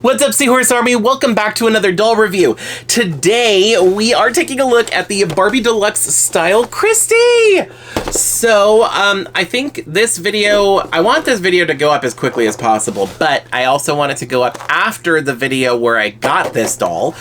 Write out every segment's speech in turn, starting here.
What's up, Seahorse Army? Welcome back to another doll review. Today, we are taking a look at the Barbie Deluxe style Christie. So, I think this video, I want this video to go up as quickly as possible, but I also want it to go up after the video where I got this doll.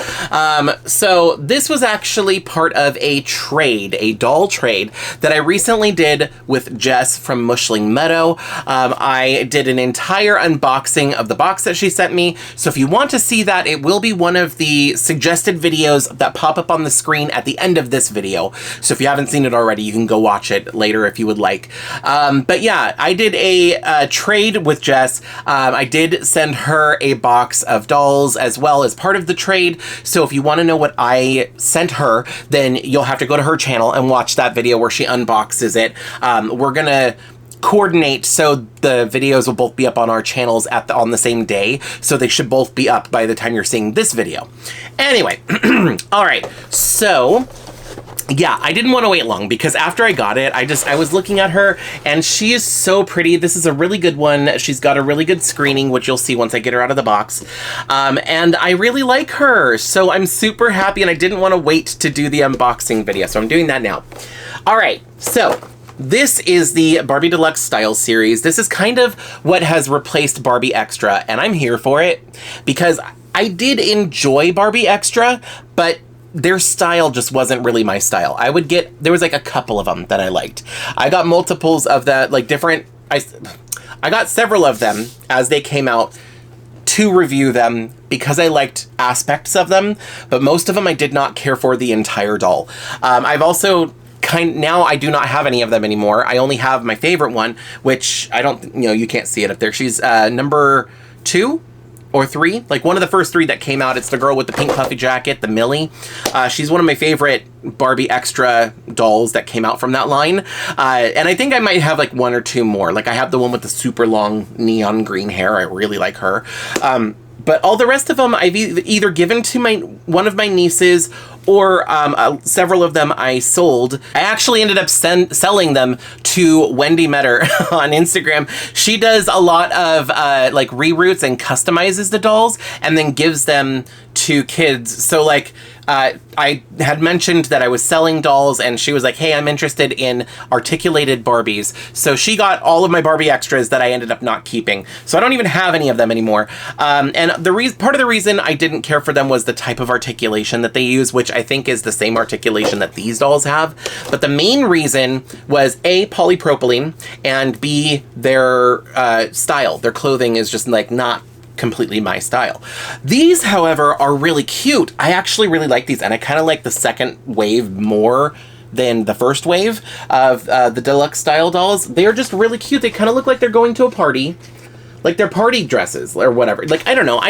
So this was actually part of a trade, a doll trade that I recently did with Jess from Mushling Meadow. I did an entire unboxing of the box that she sent me. So if you want to see that, it will be one of the suggested videos that pop up on the screen at the end of this video. So if you haven't seen it already, you can go watch it later if you would like. But yeah, I did a trade with Jess. I did send her a box of dolls as well as part of the trade. So if you want to know what I sent her, then you'll have to go to her channel and watch that video where she unboxes it. We're gonna coordinate so the videos will both be up on our channels on the same day, so they should both be up by the time you're seeing this video. Anyway, all right, so yeah, I didn't want to wait long because after I got it, I was looking at her and she is so pretty. This is a really good one. She's got a really good screening, which you'll see once I get her out of the box. And I really like her, so I'm super happy, and I didn't want to wait to do the unboxing video, so I'm doing that now. All right, so this is the Barbie Deluxe Style series. This is kind of what has replaced Barbie Extra, and I'm here for it because I did enjoy Barbie Extra, but their style just wasn't really my style. There was like a couple of them that I liked. I got multiples of that, like different, I got several of them as they came out to review them because I liked aspects of them, but most of them I did not care for the entire doll. I've also now I do not have any of them anymore. I only have my favorite one, which I don't, you can't see it up there. She's number 2 or 3, like one of the first 3 that came out. It's the girl with the pink puffy jacket, the Millie. She's one of my favorite Barbie Extra dolls that came out from that line. And I think I might have like 1 or 2 more. Like I have the one with the super long neon green hair. I really like her. But all the rest of them I've either given to one of my nieces, or several of them I sold. I actually ended up selling them to Wendy Metter on Instagram. She does a lot of like reroutes and customizes the dolls and then gives them to kids. So like I had mentioned that I was selling dolls, and she was like, hey, I'm interested in articulated Barbies. So she got all of my Barbie Extras that I ended up not keeping. So I don't even have any of them anymore. And part of the reason I didn't care for them was the type of articulation that they use, which I think is the same articulation that these dolls have. But the main reason was A, polypropylene, and B, their style. Their clothing is just like not completely my style. These, however, are really cute. I actually really like these, and I kind of like the second wave more than the first wave of the deluxe style dolls. They're just really cute. They kind of look like they're going to a party. Like they're party dresses or whatever. Like, I don't know.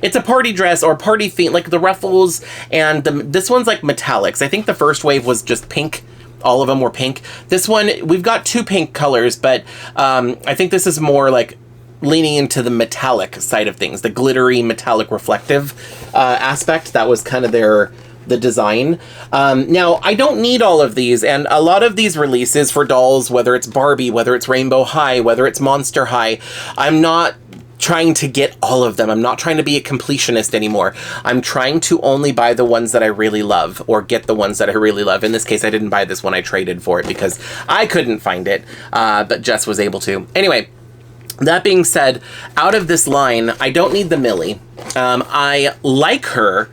It's a party dress or party theme, like the ruffles, and this one's like metallics. I think the first wave was just pink. All of them were pink. This one, we've got 2 pink colors, but I think this is more like leaning into the metallic side of things, the glittery metallic reflective aspect. That was kind of the design. Now, I don't need all of these, and a lot of these releases for dolls, whether it's Barbie, whether it's Rainbow High, whether it's Monster High, I'm not trying to get all of them. I'm not trying to be a completionist anymore. I'm trying to only buy the ones that I really love, or get the ones that I really love. In this case, I didn't buy this one. I traded for it because I couldn't find it, but Jess was able to. Anyway, that being said, out of this line, I don't need the Millie. I like her,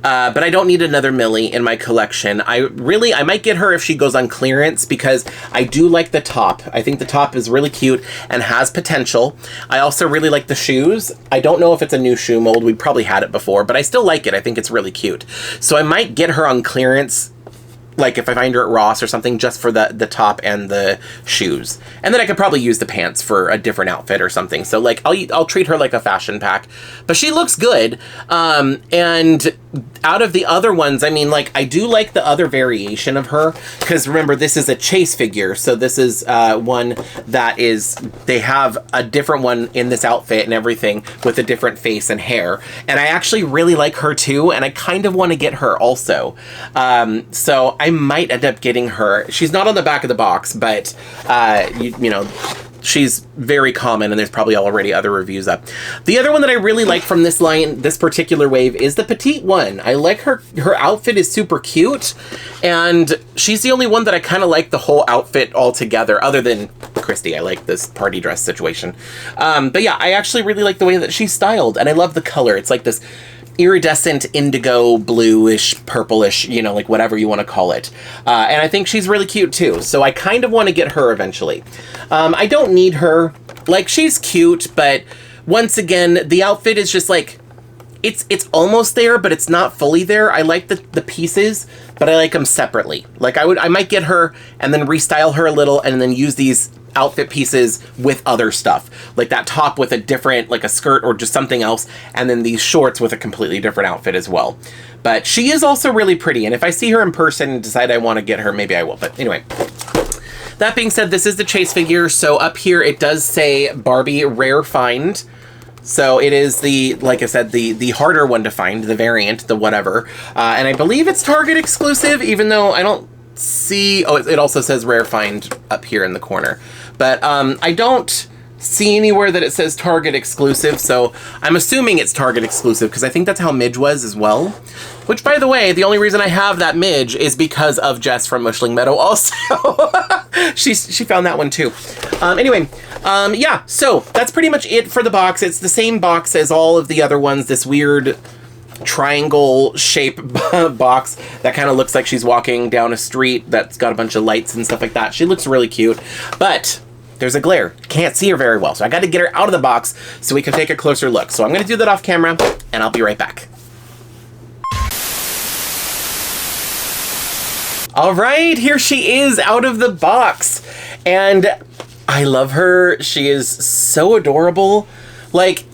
but I don't need another Millie in my collection. I might get her if she goes on clearance, because I do like the top. I think the top is really cute and has potential. I also really like the shoes. I don't know if it's a new shoe mold. We probably had it before, but I still like it. I think it's really cute. So I might get her on clearance, like if I find her at Ross or something, just for the top and the shoes. And then I could probably use the pants for a different outfit or something. So like I'll treat her like a fashion pack, but she looks good. And out of the other ones, I mean, like, I do like the other variation of her, because remember, this is a chase figure. So this is one that they have a different one in this outfit and everything with a different face and hair. And I actually really like her too, and I kind of want to get her also. So I might end up getting her. She's not on the back of the box, but you know, she's very common, and there's probably already other reviews up. The other one that I really like from this line, this particular wave, is the petite one. I like her outfit is super cute, and she's the only one that I kind of like the whole outfit altogether, other than Christie. I like this party dress situation. But yeah, I actually really like the way that she's styled, and I love the color. It's like this iridescent indigo bluish purplish, you know, like whatever you want to call it, and I think she's really cute too, so I kind of want to get her eventually. I don't need her, like, she's cute, but once again the outfit is just like it's almost there, but it's not fully there. I like the pieces, but I like them separately. Like I might get her and then restyle her a little and then use these outfit pieces with other stuff, like that top with a different, like a skirt or just something else, and then these shorts with a completely different outfit as well. But she is also really pretty, and if I see her in person and decide I want to get her, maybe I will. But anyway, that being said, this is the chase figure, so up here it does say Barbie Rare Find. So it is the, like I said, the harder one to find, the variant, the whatever, and I believe it's Target exclusive, even though I don't see, oh, it also says Rare Find up here in the corner. But I don't see anywhere that it says Target exclusive, so I'm assuming it's Target exclusive, because I think that's how Midge was as well. Which, by the way, the only reason I have that Midge is because of Jess from Mushling Meadow also. she found that one too. Anyway, yeah, so that's pretty much it for the box. It's the same box as all of the other ones, this weird triangle shape box that kind of looks like she's walking down a street that's got a bunch of lights and stuff like that. She looks really cute, but there's a glare. Can't see her very well, so I got to get her out of the box so we can take a closer look. So I'm going to do that off camera, and I'll be right back. All right, here she is out of the box, and I love her. She is so adorable. Like,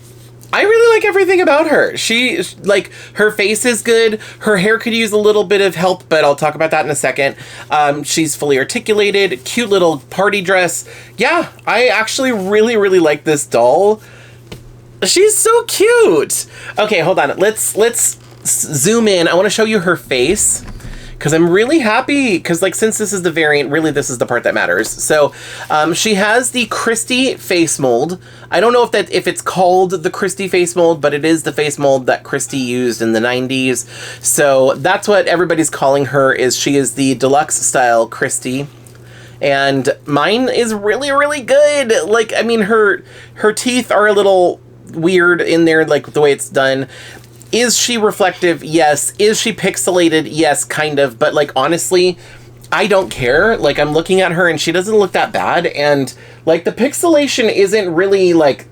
I really like everything about her. She, like, her face is good. Her hair could use a little bit of help, but I'll talk about that in a second. She's fully articulated, cute little party dress. Yeah, I actually really, really like this doll. She's so cute. Okay, hold on. Let's zoom in. I want to show you her face, because I'm really happy, because, like, since this is the variant, really this is the part that matters. So she has the Christie face mold. I don't know if it's called the Christie face mold, but it is the face mold that Christie used in the 90s. So that's what everybody's calling her, is she is the deluxe style Christie. And mine is really, really good. Like, I mean, her teeth are a little weird in there, like the way it's done. Is she reflective? Yes. Is she pixelated? Yes, kind of. But, like, honestly, I don't care. Like, I'm looking at her and she doesn't look that bad. And, like, the pixelation isn't really, like,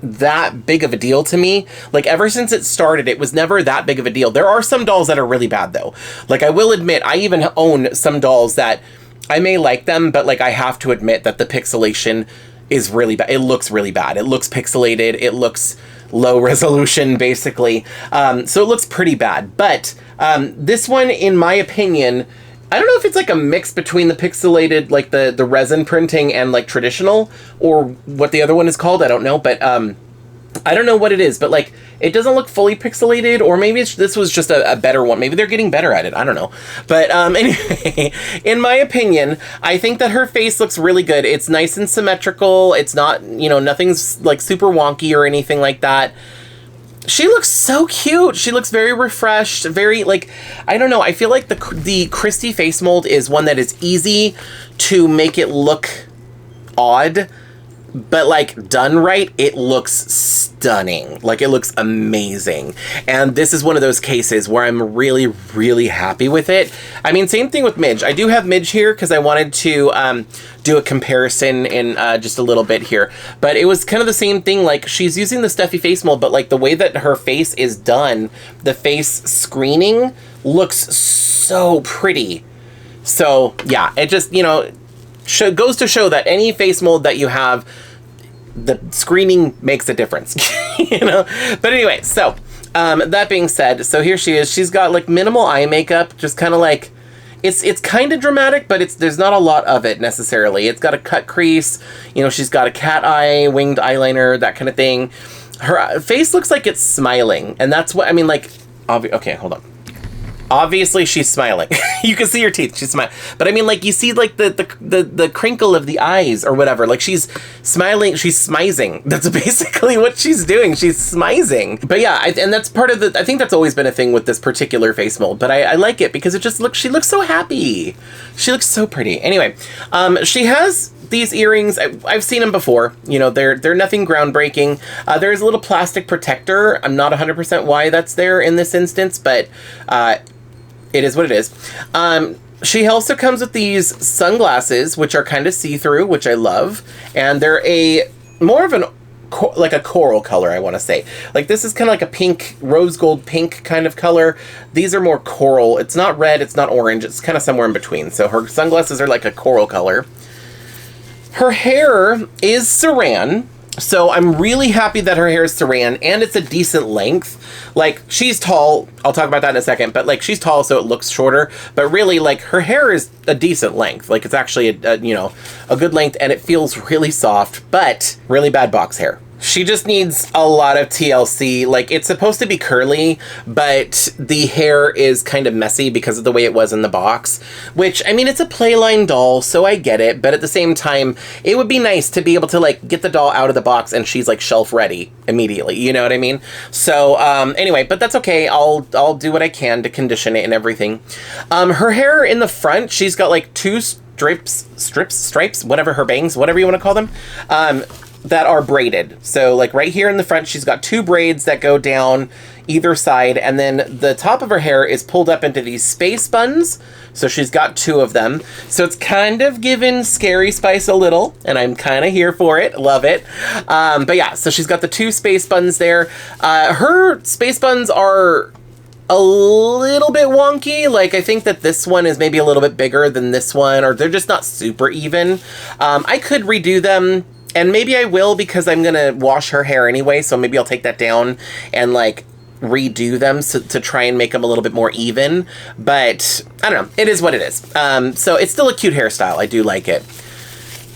that big of a deal to me. Like, ever since it started, it was never that big of a deal. There are some dolls that are really bad, though. Like, I will admit, I even own some dolls that I may like them, but, like, I have to admit that the pixelation is really bad. It looks really bad. It looks pixelated. It looks low resolution, basically. So it looks pretty bad. But this one, in my opinion, I don't know if it's like a mix between the pixelated, like the resin printing, and like traditional, or what the other one is called. I don't know, but I don't know what it is, but like it doesn't look fully pixelated, or maybe this was just a better one. Maybe they're getting better at it. I don't know. But anyway, in my opinion, I think that her face looks really good. It's nice and symmetrical. It's not, you know, nothing's like super wonky or anything like that. She looks so cute. She looks very refreshed, very, like, I don't know. I feel like the Christie face mold is one that is easy to make it look odd, but, like, done right, it looks stunning. Like, it looks amazing. And this is one of those cases where I'm really, really happy with it. I mean, same thing with Midge. I do have Midge here because I wanted to do a comparison in just a little bit here. But it was kind of the same thing. Like, she's using the Steffi face mold, but, like, the way that her face is done, the face screening looks so pretty. So, yeah, it just, you know, goes to show that any face mold that you have, the screening makes a difference, you know? But anyway, so that being said, so here she is. She's got like minimal eye makeup, just kind of like, it's kind of dramatic, but there's not a lot of it necessarily. It's got a cut crease, you know, she's got a cat eye, winged eyeliner, that kind of thing. Her face looks like it's smiling, and that's what, I mean, like, okay, hold on. Obviously, she's smiling. You can see her teeth. She's smiling. But I mean, like, you see, like, the crinkle of the eyes or whatever. Like, she's smiling. She's smizing. That's basically what she's doing. She's smizing. But yeah, and that's part of the... I think that's always been a thing with this particular face mold. But I like it because it just looks... She looks so happy. She looks so pretty. Anyway, she has these earrings. I've seen them before. You know, they're nothing groundbreaking. There's a little plastic protector. I'm not 100% why that's there in this instance, but... it is what it is. She also comes with these sunglasses, which are kind of see-through, which I love. And they're more of like a coral color, I want to say. Like, this is kind of like a pink, rose gold pink kind of color. These are more coral. It's not red, it's not orange. It's kind of somewhere in between. So her sunglasses are like a coral color. Her hair is saran. So I'm really happy that her hair is saran, and it's a decent length. Like, she's tall. I'll talk about that in a second. But, like, she's tall, so it looks shorter. But really, like, her hair is a decent length. Like, it's actually, a good length, and it feels really soft, but really bad box hair. She just needs a lot of TLC. Like, it's supposed to be curly, but the hair is kind of messy because of the way it was in the box. Which, I mean, it's a Playline doll, so I get it. But at the same time, it would be nice to be able to, like, get the doll out of the box and she's, like, shelf ready immediately. You know what I mean? So, anyway, but that's okay. I'll do what I can to condition it and everything. Her hair in the front, she's got, like, two stripes, whatever, her bangs, whatever you want to call them. That are braided. So, like, right here in the front, she's got two braids that go down either side, and then the top of her hair is pulled up into these space buns. So she's got two of them. So it's kind of given Scary Spice a little, and I'm kind of here for it. Love it. But yeah, so she's got the two space buns there. Her space buns are a little bit wonky. Like, I think that this one is maybe a little bit bigger than this one, or they're just not super even. I could redo them. And maybe I will, because I'm going to wash her hair anyway, so maybe I'll take that down and, like, redo them to try and make them a little bit more even. But, I don't know. It is what it is. So it's still a cute hairstyle. I do like it.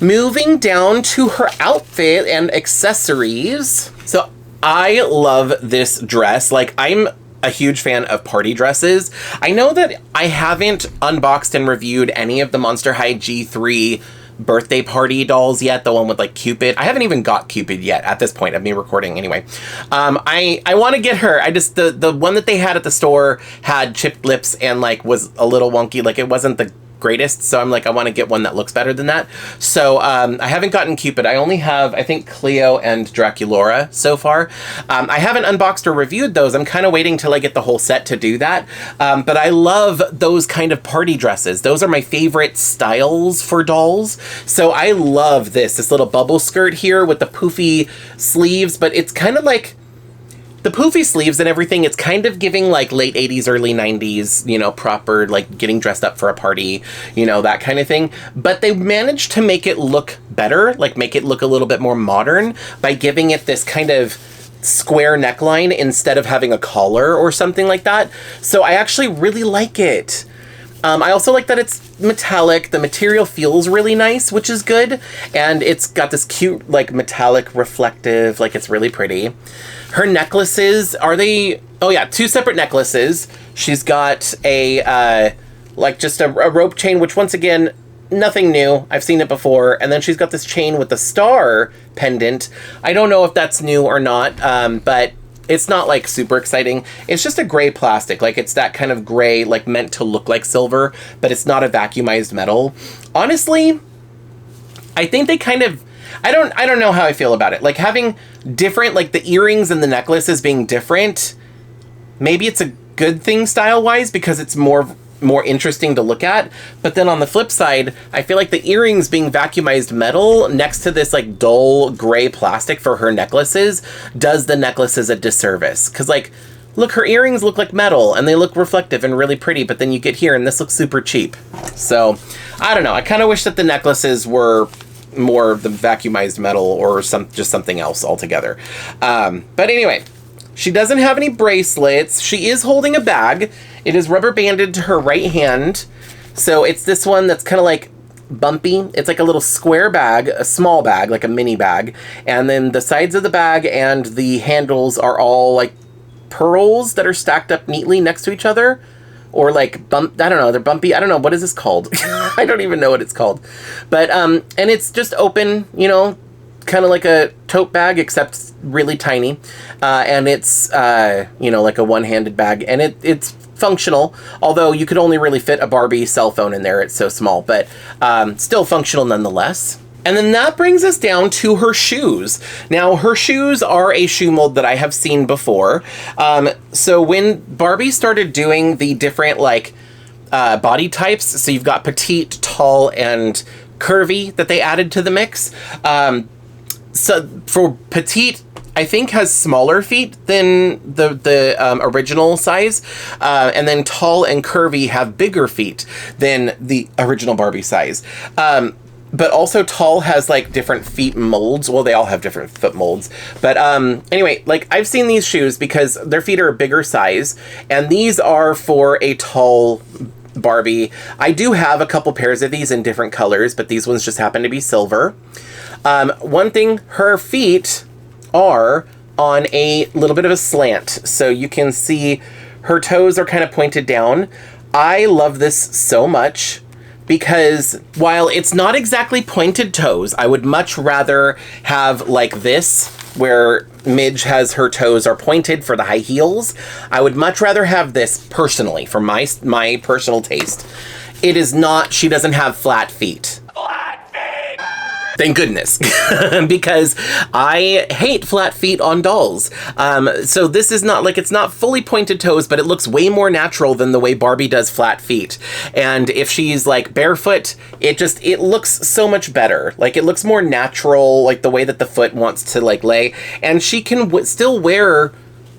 Moving down to her outfit and accessories. So I love this dress. Like, I'm a huge fan of party dresses. I know that I haven't unboxed and reviewed any of the Monster High G3 birthday party dolls yet, the one with, like, Cupid. I haven't even got Cupid yet at this point of me recording anyway. I want to get her. I just, the one that they had at the store had chipped lips and, like, was a little wonky. Like, it wasn't the greatest, so I'm like, I want to get one that looks better than that. So I haven't gotten Cupid. I only have, I think, Cleo and Draculaura so far. I haven't unboxed or reviewed those. I'm kind of waiting till I get the whole set to do that. But I love those kind of party dresses. Those are my favorite styles for dolls. So I love this little bubble skirt here with the poofy sleeves, but it's kind of like the poofy sleeves and everything. It's kind of giving, like, late 80s, early 90s, you know, proper, like, getting dressed up for a party, you know, that kind of thing. But they managed to make it look better, like, make it look a little bit more modern by giving it this kind of square neckline instead of having a collar or something like that. So I actually really like it. I also like that it's metallic. The material feels really nice, which is good. And it's got this cute, like, metallic reflective, like, it's really pretty. Her necklaces, are they... Oh, yeah, two separate necklaces. She's got a, like, just a rope chain, which, once again, nothing new. I've seen it before. And then she's got this chain with the star pendant. I don't know if that's new or not, but it's not, like, super exciting. It's just a gray plastic. Like, it's that kind of gray, like, meant to look like silver, but it's not a vacuumized metal. Honestly, I think they kind of... I don't know how I feel about it. Like, having different, like, the earrings and the necklaces being different, maybe it's a good thing style-wise because it's more interesting to look at. But then on the flip side, I feel like the earrings being vacuumized metal next to this, like, dull gray plastic for her necklaces does the necklaces a disservice. Because, like, look, her earrings look like metal and they look reflective and really pretty, but then you get here and this looks super cheap. So, I don't know. I kind of wish that the necklaces were more of the vacuumized metal or just something else altogether. But anyway, she doesn't have any bracelets. She is holding a bag. It is rubber banded to her right hand. So it's this one that's kind of like bumpy. It's like a little square bag, a small bag, like a mini bag. And then the sides of the bag and the handles are all like pearls that are stacked up neatly next to each other. or like I don't know, they're bumpy. I don't know, what is this called? I don't even know what it's called. But, and it's just open, you know, kind of like a tote bag, except really tiny. And it's, you know, like a one-handed bag, and it's functional, although you could only really fit a Barbie cell phone in there. It's so small, but still functional nonetheless. And then that brings us down to her shoes. Now, her shoes are a shoe mold that I have seen before. So when Barbie started doing the different, like, body types, so you've got petite, tall, and curvy that they added to the mix. So for petite, I think has smaller feet than the original size. And then tall and curvy have bigger feet than the original Barbie size. But also tall has like different feet molds. Well, they all have different foot molds. But anyway, like I've seen these shoes because their feet are a bigger size. And these are for a tall Barbie. I do have a couple pairs of these in different colors, but these ones just happen to be silver. One thing, her feet are on a little bit of a slant. So you can see her toes are kind of pointed down. I love this so much, because while it's not exactly pointed toes, I would much rather have like this, where Midge has her toes are pointed for the high heels. I would much rather have this personally, for my personal taste. It is not, she doesn't have flat feet. Thank goodness, because I hate flat feet on dolls. So this is not, like, it's not fully pointed toes, but it looks way more natural than the way Barbie does flat feet. And if she's like barefoot, it looks so much better. Like, it looks more natural, like the way that the foot wants to like lay. And she can still wear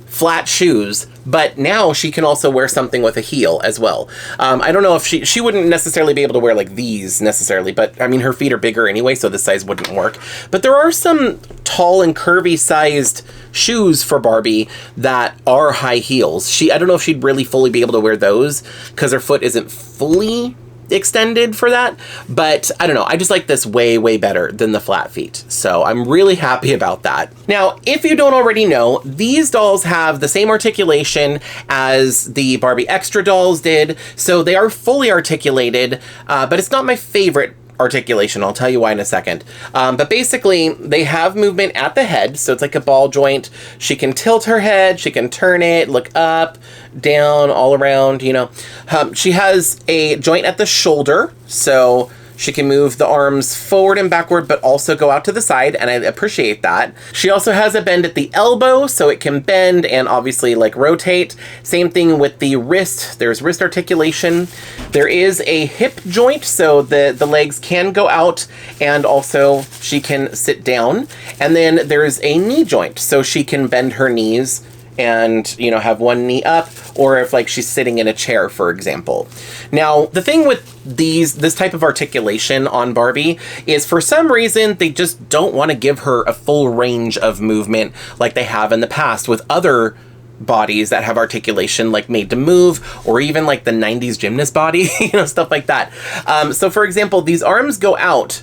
flat shoes, but now she can also wear something with a heel as well. I don't know if she wouldn't necessarily be able to wear like these necessarily, but I mean, her feet are bigger anyway, so this size wouldn't work. But there are some tall and curvy sized shoes for Barbie that are high heels. I don't know if she'd really fully be able to wear those because her foot isn't fully extended for that, but I don't know, I just like this way better than the flat feet, so I'm really happy about that. Now, if you don't already know, these dolls have the same articulation as the Barbie Extra dolls did, so they are fully articulated, but it's not my favorite articulation. I'll tell you why in a second. But basically, they have movement at the head, so it's like a ball joint. She can tilt her head, she can turn it, look up, down, all around, you know. She has a joint at the shoulder, so she can move the arms forward and backward, but also go out to the side, and I appreciate that. She also has a bend at the elbow, so it can bend and obviously like rotate. Same thing with the wrist. There's wrist articulation. There is a hip joint, so the legs can go out, and also she can sit down. And then there's a knee joint, so she can bend her knees and, you know, have one knee up, or if like she's sitting in a chair, for example. Now, the thing with this type of articulation on Barbie is for some reason they just don't want to give her a full range of movement like they have in the past with other bodies that have articulation, like Made to Move, or even like the 90s gymnast body, you know, stuff like that. So for example, these arms go out,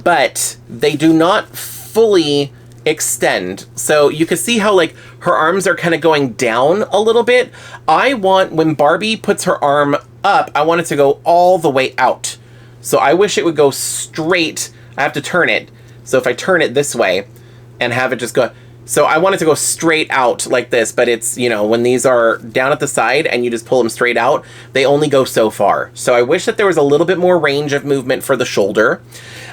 but they do not fully extend. So you can see how like her arms are kind of going down a little bit. I want, when Barbie puts her arm up, I want it to go all the way out. So I wish it would go straight. I have to turn it. So if I turn it this way and have it just go, so I want it to go straight out like this, but it's, you know, when these are down at the side and you just pull them straight out, they only go so far. So I wish that there was a little bit more range of movement for the shoulder.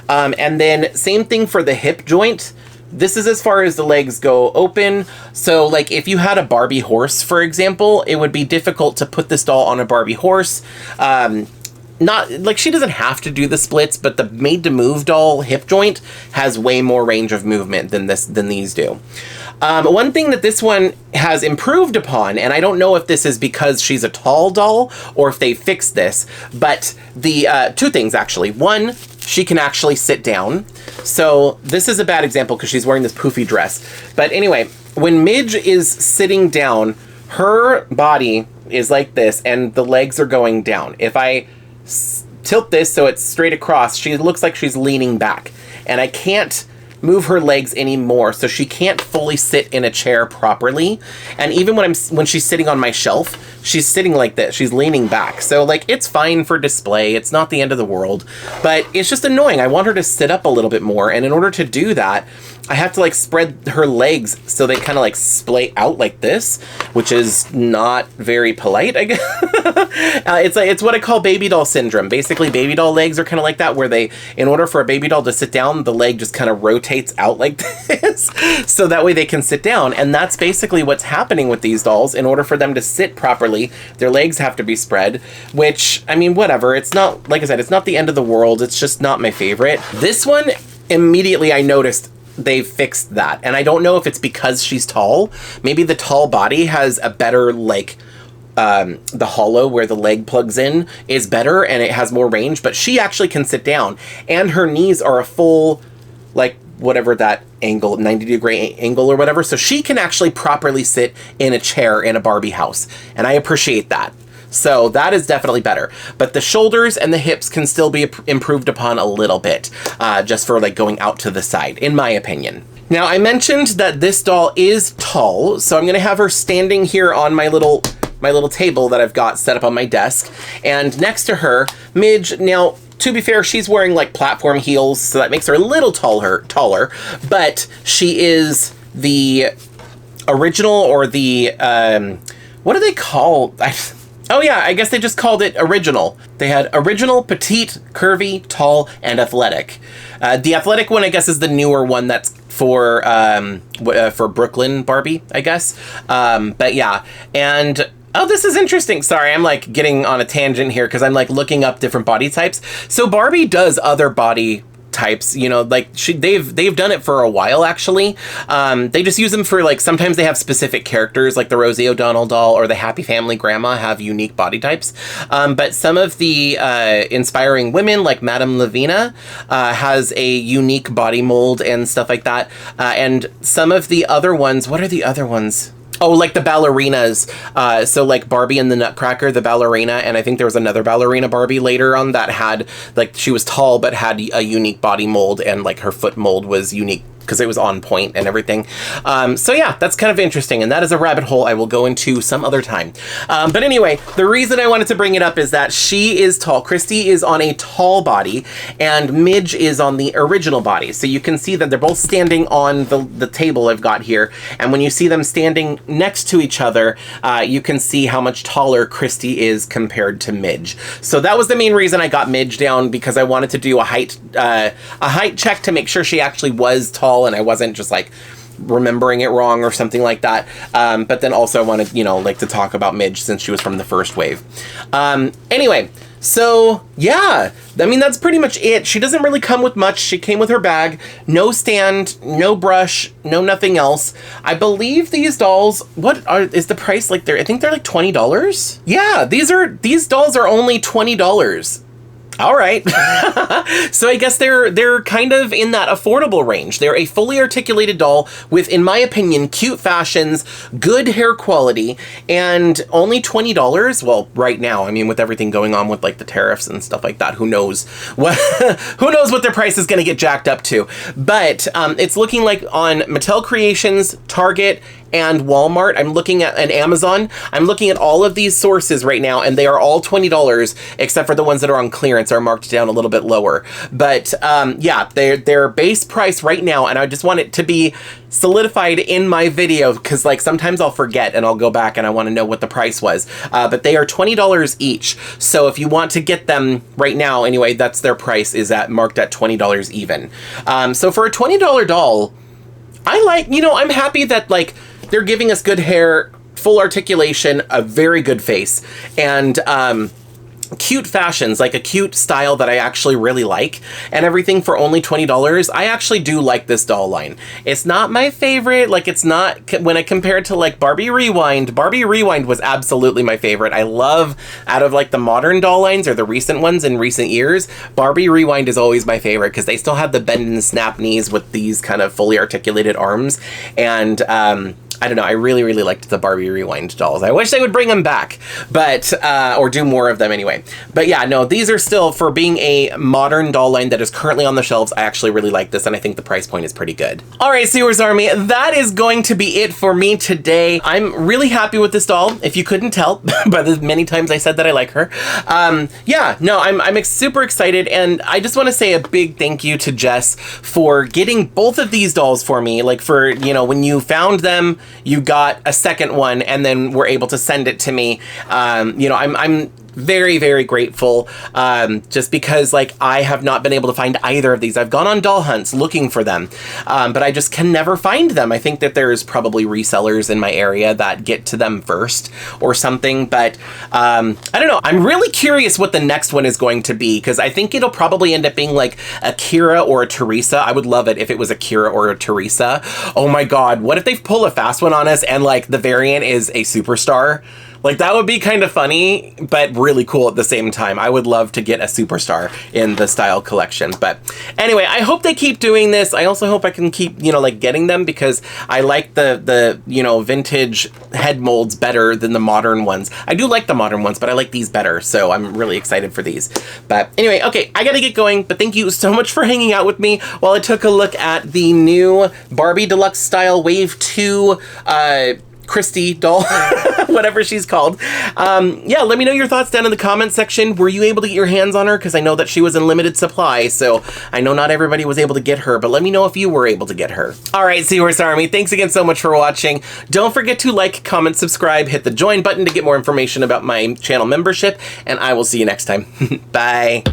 And then same thing for the hip joint. This is as far as the legs go open. So like if you had a Barbie horse, for example, it would be difficult to put this doll on a Barbie horse. Not like she doesn't have to do the splits, but the Made to Move doll hip joint has way more range of movement than these do. One thing that this one has improved upon, and I don't know if this is because she's a tall doll or if they fixed this, but the two things actually. One, she can actually sit down. So this is a bad example because she's wearing this poofy dress. But anyway, when Midge is sitting down, her body is like this and the legs are going down. If I tilt this so it's straight across, she looks like she's leaning back. And I can't move her legs anymore, so she can't fully sit in a chair properly. And even when she's sitting on my shelf, she's sitting like this. She's leaning back. So like, it's fine for display. It's not the end of the world, but it's just annoying. I want her to sit up a little bit more. And in order to do that, I have to like spread her legs so they kind of like splay out like this, which is not very polite, I guess. It's what I call baby doll syndrome. Basically, baby doll legs are kind of like that, where in order for a baby doll to sit down, the leg just kind of rotates out like this, so that way they can sit down. And that's basically what's happening with these dolls. In order for them to sit properly, their legs have to be spread, which, I mean, whatever. It's not, like I said, it's not the end of the world. It's just not my favorite. This one, immediately I noticed they've fixed that. And I don't know if it's because she's tall. Maybe the tall body has a better, like, the hollow where the leg plugs in is better and it has more range, but she actually can sit down, and her knees are a full, like, whatever that angle, 90-degree angle or whatever, so she can actually properly sit in a chair in a Barbie house, and I appreciate that. So that is definitely better. But the shoulders and the hips can still be improved upon a little bit, just for like going out to the side, in my opinion. Now, I mentioned that this doll is tall, so I'm gonna have her standing here on my little table that I've got set up on my desk. And next to her, Midge, now, to be fair, she's wearing like platform heels, so that makes her a little taller, but she is the original, or the, what do they call? Oh yeah, I guess they just called it original. They had original, petite, curvy, tall, and athletic. The athletic one, I guess, is the newer one that's for Brooklyn Barbie, I guess. But yeah, and oh, this is interesting. Sorry, I'm like getting on a tangent here because I'm like looking up different body types. So Barbie does other body types, you know, like they've done it for a while, actually. They just use them for, like, sometimes they have specific characters, like the Rosie O'Donnell doll or the Happy Family Grandma have unique body types. But some of the inspiring women, like Madame Lavina, has a unique body mold and stuff like that. And some of the other ones, what are the other ones? Oh, like the ballerinas. So like Barbie and the Nutcracker, the ballerina, and I think there was another ballerina Barbie later on that had, like, she was tall but had a unique body mold, and like her foot mold was unique because it was on point and everything. So yeah, that's kind of interesting, and that is a rabbit hole I will go into some other time. But anyway, the reason I wanted to bring it up is that she is tall. Christie is on a tall body, and Midge is on the original body. So you can see that they're both standing on the table I've got here, and when you see them standing next to each other, you can see how much taller Christie is compared to Midge. So that was the main reason I got Midge down, because I wanted to do a height check to make sure she actually was tall and I wasn't just like remembering it wrong or something like that. But then also I wanted, you know, like to talk about Midge since she was from the first wave. Anyway, so yeah, I mean, that's pretty much it. She doesn't really come with much. She came with her bag, no stand, no brush, no nothing else. I believe these dolls, is the price like I think they're like $20. Yeah, these dolls are only $20. All right. So I guess they're kind of in that affordable range. They're a fully articulated doll with, in my opinion, cute fashions, good hair quality, and only $20. Well, right now, I mean, with everything going on with like the tariffs and stuff like that, who knows what their price is going to get jacked up to. But it's looking like on Mattel Creations, Target, and Walmart. I'm looking at an Amazon. I'm looking at all of these sources right now, and they are all $20, except for the ones that are on clearance are marked down a little bit lower. But yeah, their base price right now, and I just want it to be solidified in my video, because like sometimes I'll forget and I'll go back and I want to know what the price was. But they are $20 each. So if you want to get them right now, anyway, that's their price, is marked at $20 even. So for a $20 doll, I'm happy that like they're giving us good hair, full articulation, a very good face, and cute fashions, like a cute style that I actually really like, and everything for only $20. I actually do like this doll line. It's not my favorite, like it's not, when I compare it to like Barbie Rewind was absolutely my favorite. I love, out of like the modern doll lines or the recent ones in recent years, Barbie Rewind is always my favorite because they still have the bend and snap knees with these kind of fully articulated arms, and I don't know, I really, really liked the Barbie Rewind dolls. I wish they would bring them back, but, or do more of them anyway. But yeah, no, these are still, for being a modern doll line that is currently on the shelves, I actually really like this, and I think the price point is pretty good. All right, Sears Army, that is going to be it for me today. I'm really happy with this doll, if you couldn't tell by the many times I said that I like her. Yeah, no, I'm super excited, and I just want to say a big thank you to Jess for getting both of these dolls for me. Like, for, you know, when you found them, you got a second one and then were able to send it to me. You know, I'm very, very grateful, just because, like, I have not been able to find either of these. I've gone on doll hunts looking for them, but I just can never find them. I think that there's probably resellers in my area that get to them first or something, but I don't know. I'm really curious what the next one is going to be, because I think it'll probably end up being like a Kira or a Teresa. I would love it if it was a Kira or a Teresa. Oh my god, what if they pull a fast one on us and, like, the variant is a superstar? Like, that would be kind of funny, but really cool at the same time. I would love to get a superstar in the style collection. But anyway, I hope they keep doing this. I also hope I can keep, you know, like, getting them, because I like the you know, vintage head molds better than the modern ones. I do like the modern ones, but I like these better. So I'm really excited for these. But anyway, okay, I gotta get going. But thank you so much for hanging out with me while I took a look at the new Barbie Deluxe Style Wave 2 Christie doll, whatever she's called. Yeah, let me know your thoughts down in the comment section. Were you able to get your hands on her? Because I know that she was in limited supply, so I know not everybody was able to get her, but let me know if you were able to get her. All right, Seahorse Army, thanks again so much for watching. Don't forget to like, comment, subscribe, hit the join button to get more information about my channel membership, and I will see you next time. Bye.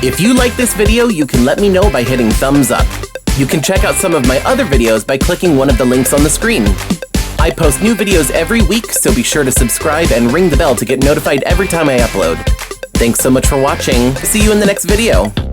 If you like this video, you can let me know by hitting thumbs up. You can check out some of my other videos by clicking one of the links on the screen. I post new videos every week, so be sure to subscribe and ring the bell to get notified every time I upload. Thanks so much for watching. See you in the next video.